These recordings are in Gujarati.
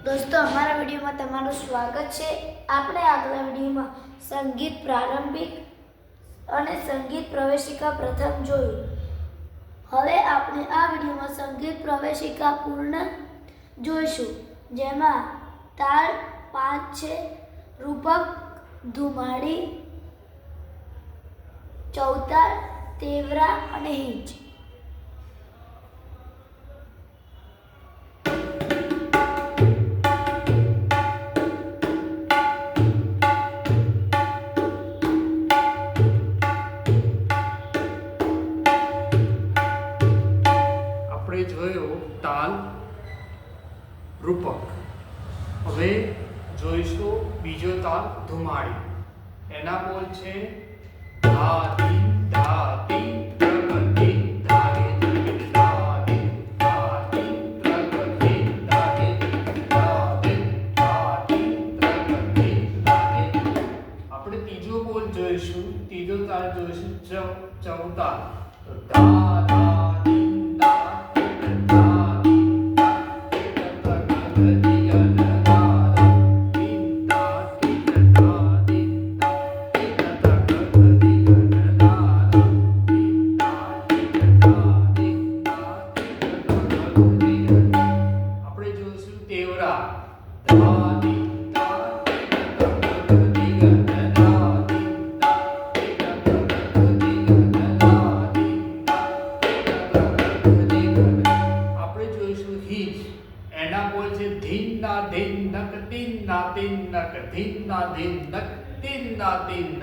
दोस्तों हमारा वीडियो में तमाરું स्वागत है। આપણે આગલા વિડિયોમાં સંગીત પ્રારંભિક અને સંગીત પ્રવેશિકા પ્રથમ જોયું। હવે આપણે આ વિડિયોમાં સંગીત પ્રવેશિકા પૂર્ણ જોઈશું, જેમાં તાલ 5 છે, રૂપક, ધુમાડી, ચૌતાર, તેવરા અને હિંચ। આપણે જોયો તાલ, રૂપક। હવે જોઈશું બીજો તાલ ધુમાડી। એના બોલ છે ધા ધી ધા ધી ધગ ધી ધાગે ધી ધા ધી ધા ધી ધગ ધી ધાગે ધી ધા ધી ધા ધી ધગ ધી ધાગે ધી। આપણે ત્રીજો બોલ જોઈશું, ત્રીજો તાલ જોઈશું ચૌતાર। તો ધા ધા ધી ધા એના બોલ છે ધીના ધીનક તીના તીનક ધીના ધીનક તીના તીનક।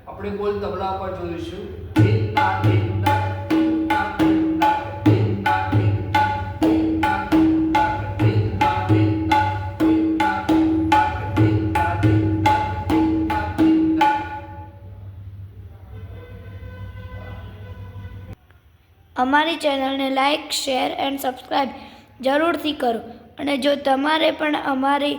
આપણે બોલ તબલા પર જોઈશું ધીના ધીનક તીના ધીનક ધીના ધીનક તીના ધીનક ધીના ધીનક તીના ધીનક ધીના ધીનક તીના ધીનક। અમારી ચેનલને લાઈક, શેર એન્ડ સબસ્ક્રાઇબ જરૂરથી કરો। અને જો તમારે પણ અમારી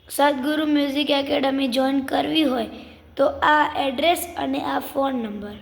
સદગુરુ મ્યુઝિક એકેડમી જોઈન કરવી હોય તો આ એડ્રેસ અને આ ફોન નંબર